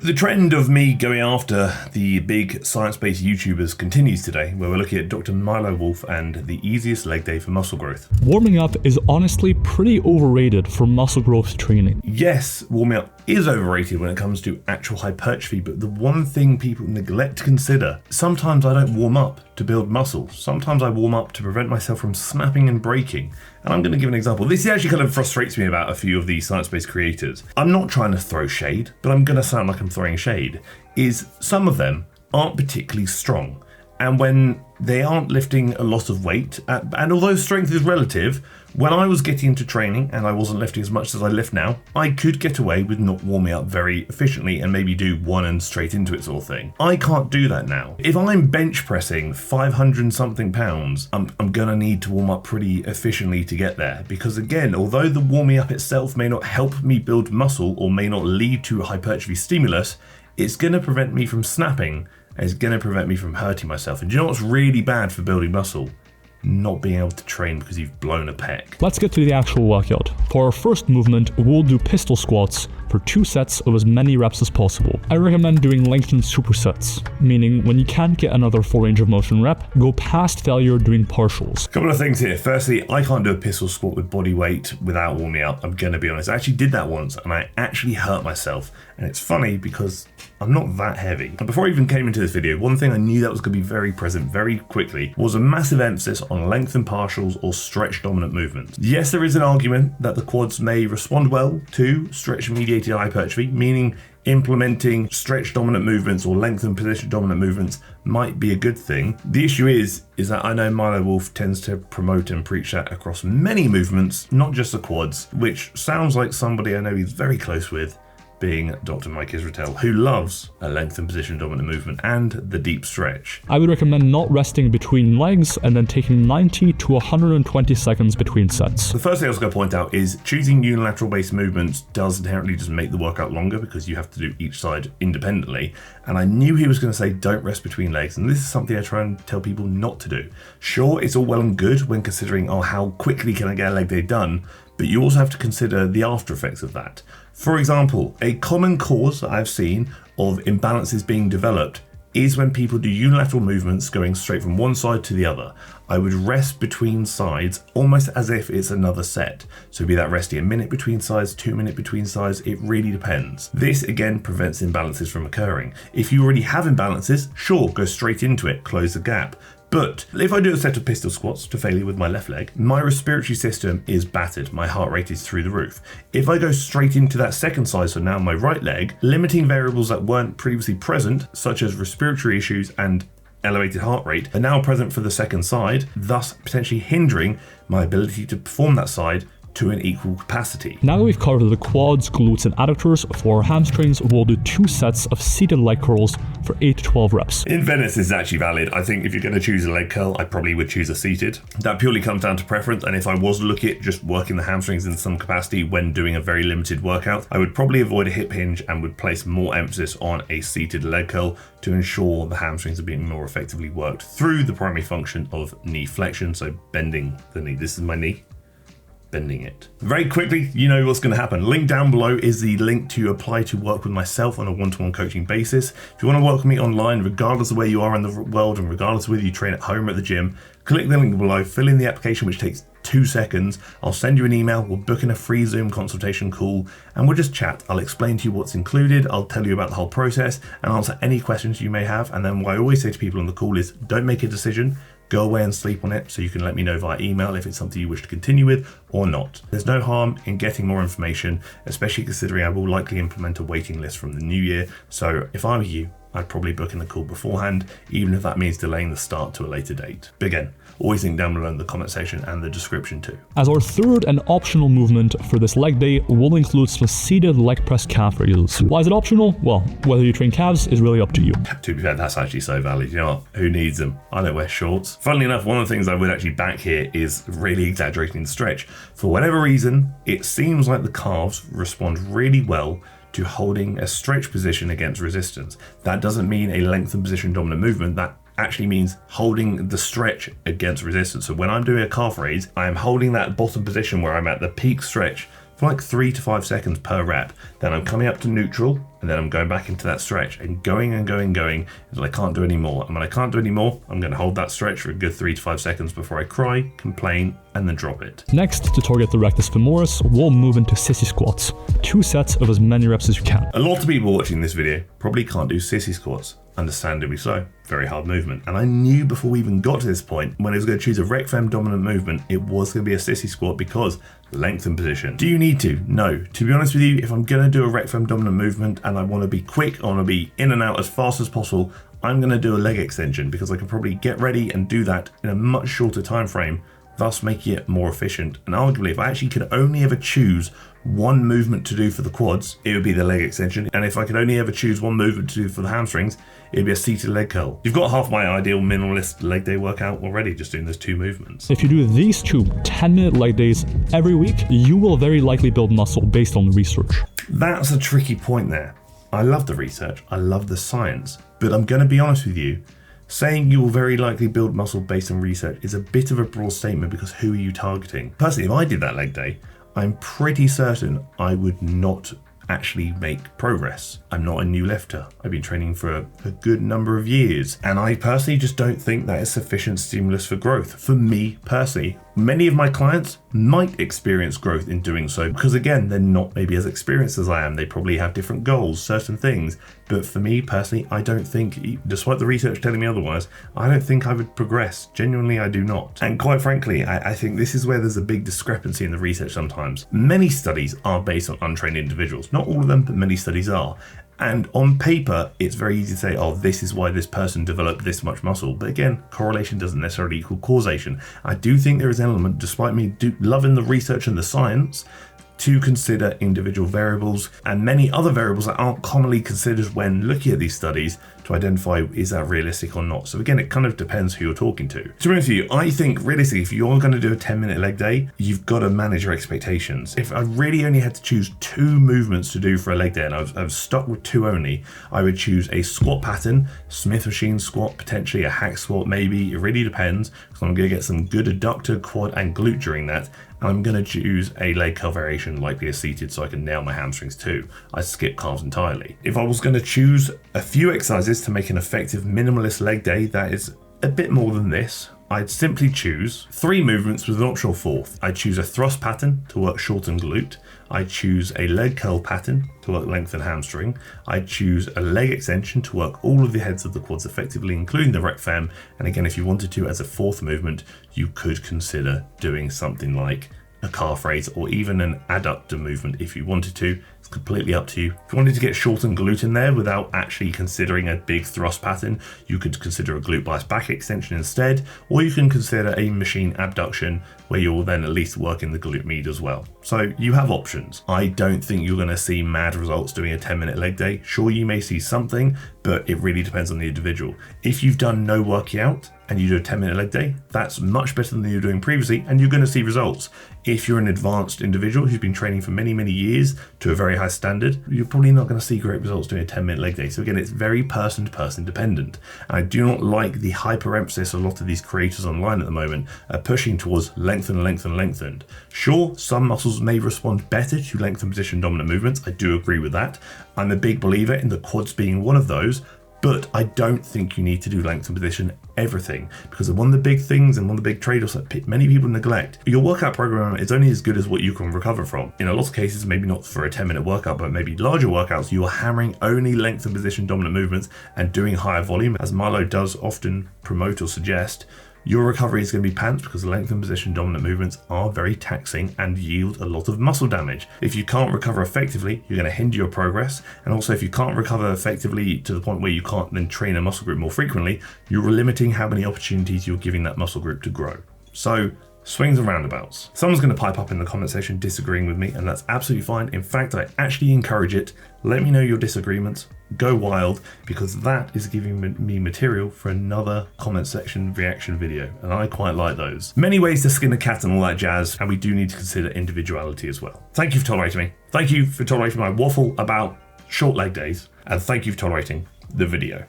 The trend of me going after the big science-based YouTubers continues today, where we're looking at Dr. Milo Wolf and the easiest leg day for muscle growth. Warming up is honestly pretty overrated for muscle growth training. Yes, warming up is overrated when it comes to actual hypertrophy, but the one thing people neglect to consider, sometimes I don't warm up to build muscle. Sometimes I warm up to prevent myself from snapping and breaking. And I'm going to give an example. This actually kind of frustrates me about a few of these science-based creators. I'm not trying to throw shade, but I'm going to sound like I'm throwing shade, is some of them aren't particularly strong. And when they aren't lifting a lot of weight, and although strength is relative, when I was getting into training and I wasn't lifting as much as I lift now, I could get away with not warming up very efficiently and maybe do one and straight into it sort of thing. I can't do that now. If I'm bench pressing 500 and something pounds, I'm gonna need to warm up pretty efficiently to get there. Because again, although the warming up itself may not help me build muscle or may not lead to a hypertrophy stimulus, it's gonna prevent me from snapping. It's going to prevent me from hurting myself. And do you know what's really bad for building muscle? Not being able to train because you've blown a pec. Let's get to the actual workout. For our first movement, we'll do pistol squats for 2 sets of as many reps as possible. I recommend doing lengthened supersets, meaning when you can't get another full range of motion rep, go past failure doing partials. Couple of things here. Firstly, I can't do a pistol squat with body weight without warming up. I'm going to be honest. I actually did that once and I actually hurt myself. And it's funny because I'm not that heavy. And before I even came into this video, one thing I knew that was going to be very present very quickly was a massive emphasis on lengthened partials or stretch dominant movements. Yes, there is an argument that the quads may respond well to stretch mediated hypertrophy, meaning implementing stretch dominant movements or lengthened position dominant movements might be a good thing. The issue is that I know Milo Wolf tends to promote and preach that across many movements, not just the quads, which sounds like somebody I know he's very close with, being Dr. Mike Israetel, who loves a lengthened position dominant movement and the deep stretch. I would recommend not resting between legs and then taking 90 to 120 seconds between sets. The first thing I was going to point out is choosing unilateral based movements does inherently just make the workout longer because you have to do each side independently. And I knew he was going to say don't rest between legs, and this is something I try and tell people not to do. Sure, it's all well and good when considering, oh, how quickly can I get a leg day done? But you also have to consider the after effects of that. For example, a common cause that I've seen of imbalances being developed is when people do unilateral movements going straight from one side to the other. I would rest between sides almost as if it's another set. So be that resting a minute between sides, 2 minutes between sides, it really depends. This again prevents imbalances from occurring. If you already have imbalances, sure, go straight into it, close the gap. But if I do a set of pistol squats to failure with my left leg, my respiratory system is battered, my heart rate is through the roof. If I go straight into that second side, so now my right leg, limiting variables that weren't previously present, such as respiratory issues and elevated heart rate, are now present for the second side, thus potentially hindering my ability to perform that side to an equal capacity. Now that we've covered the quads, glutes, and adductors, for our hamstrings, we'll do 2 sets of seated leg curls for 8 to 12 reps. In fairness, this is actually valid. I think if you're going to choose a leg curl, I probably would choose a seated. That purely comes down to preference, and if I was looking at just working the hamstrings in some capacity when doing a very limited workout, I would probably avoid a hip hinge and would place more emphasis on a seated leg curl to ensure the hamstrings are being more effectively worked through the primary function of knee flexion, so bending the knee. This is my knee. Bending it. Very quickly, you know what's going to happen. Link down below is the link to apply to work with myself on a one-to-one coaching basis. If you want to work with me online, regardless of where you are in the world and regardless of whether you train at home or at the gym, click the link below, fill in the application, which takes 2 seconds. I'll send you an email, we'll book in a free Zoom consultation call, and we'll just chat. I'll explain to you what's included, I'll tell you about the whole process, and answer any questions you may have. And then what I always say to people on the call is, don't make a decision. Go away and sleep on it so you can let me know via email if it's something you wish to continue with or not. There's no harm in getting more information, especially considering I will likely implement a waiting list from the new year. So if I were you, I'd probably book in the call beforehand, even if that means delaying the start to a later date. But again, always link down below in the comment section and the description too. As our third and optional movement for this leg day, we'll include some seated leg press calf raises. Why is it optional? Well, whether you train calves is really up to you. To be fair, that's actually so valid. You know what? Who needs them? I don't wear shorts. Funnily enough, one of the things I would actually back here is really exaggerating the stretch. For whatever reason, it seems like the calves respond really well to holding a stretch position against resistance. That doesn't mean a lengthened position dominant movement. That actually means holding the stretch against resistance. So when I'm doing a calf raise, I am holding that bottom position where I'm at the peak stretch for like 3 to 5 seconds per rep. Then I'm coming up to neutral, and then I'm going back into that stretch and going until I can't do any more. And when I can't do any more, I'm going to hold that stretch for a good 3 to 5 seconds before I cry, complain, and then drop it. Next, to target the rectus femoris, we'll move into sissy squats, 2 sets of as many reps as you can. A lot of people watching this video probably can't do sissy squats. Understandably so, very hard movement. And I knew before we even got to this point, when I was going to choose a rec fem dominant movement, it was going to be a sissy squat because length and position. Do you need to? No. To be honest with you, if I'm going to do a rec fem dominant movement and I want to be quick, I want to be in and out as fast as possible, I'm going to do a leg extension because I can probably get ready and do that in a much shorter time frame, thus making it more efficient. And arguably, if I actually could only ever choose one movement to do for the quads, it would be the leg extension. And if I could only ever choose one movement to do for the hamstrings, it'd be a seated leg curl. You've got half my ideal minimalist leg day workout already, just doing those 2 movements. If you do these 2 10-minute leg days every week, you will very likely build muscle based on research. That's a tricky point there. I love the research, I love the science, but I'm going to be honest with you, saying you will very likely build muscle based on research is a bit of a broad statement because who are you targeting? Personally, if I did that leg day, I'm pretty certain I would not actually make progress. I'm not a new lifter. I've been training for a good number of years, and I personally just don't think that is sufficient stimulus for growth. For me personally, many of my clients might experience growth in doing so because again, they're not maybe as experienced as I am. They probably have different goals, certain things. But for me personally, I don't think, despite the research telling me otherwise, I don't think I would progress. Genuinely, I do not. And quite frankly, I think this is where there's a big discrepancy in the research sometimes. Many studies are based on untrained individuals. Not all of them, but many studies are. And on paper, it's very easy to say, oh, this is why this person developed this much muscle. But again, correlation doesn't necessarily equal causation. I do think there is an element, despite me loving the research and the science, to consider individual variables and many other variables that aren't commonly considered when looking at these studies to identify is that realistic or not. So again, it kind of depends who you're talking to. To be honest with you, I think realistically, if you're going to do a 10-minute leg day, you've got to manage your expectations. If I really only had to choose 2 movements to do for a leg day, and I've stuck with 2 only, I would choose a squat pattern, Smith machine squat, potentially a hack squat maybe, it really depends, because I'm going to get some good adductor, quad and glute during that. And I'm going to choose a leg curl variation, likely a seated, so I can nail my hamstrings too. I skip calves entirely. If I was going to choose a few exercises to make an effective minimalist leg day that is a bit more than this, I'd simply choose 3 movements with an optional 4th. I'd choose a thrust pattern to work short and glute. I'd choose a leg curl pattern to work length and hamstring. I'd choose a leg extension to work all of the heads of the quads effectively, including the rec fem. And again, if you wanted to, as a 4th movement, you could consider doing something like a calf raise or even an adductor movement if you wanted to. It's completely up to you. If you wanted to get short and glute in there without actually considering a big thrust pattern, you could consider a glute bias back extension instead, or you can consider a machine abduction where you'll then at least work in the glute med as well. So you have options. I don't think you're going to see mad results doing a 10-minute leg day. Sure, you may see something, but it really depends on the individual. If you've done no working out and you do a 10-minute leg day, that's much better than you were doing previously, and you're going to see results. If you're an advanced individual who's been training for many, many years to a very high standard, you're probably not going to see great results doing a 10-minute leg day. So again, it's very person to person dependent. And I do not like the hyper emphasis a lot of these creators online at the moment are pushing towards lengthened. Sure, some muscles may respond better to lengthen position dominant movements. I do agree with that. I'm a big believer in the quads being one of those, but I don't think you need to do length and position everything, because one of the big things and one of the big trade-offs that many people neglect, your workout program is only as good as what you can recover from. In a lot of cases, maybe not for a 10-minute workout, but maybe larger workouts, you are hammering only length and position dominant movements and doing higher volume, as Milo does often promote or suggest. Your recovery is going to be pants because the length and position dominant movements are very taxing and yield a lot of muscle damage. If you can't recover effectively, you're going to hinder your progress. And also, if you can't recover effectively to the point where you can't then train a muscle group more frequently, you're limiting how many opportunities you're giving that muscle group to grow. So, swings and roundabouts. Someone's going to pipe up in the comment section disagreeing with me, and that's absolutely fine. In fact, I actually encourage it. Let me know your disagreements. Go wild, because that is giving me material for another comment section reaction video, and I quite like those. Many ways to skin a cat and all that jazz, and we do need to consider individuality as well. Thank you for tolerating me. Thank you for tolerating my waffle about short leg days, and thank you for tolerating the video.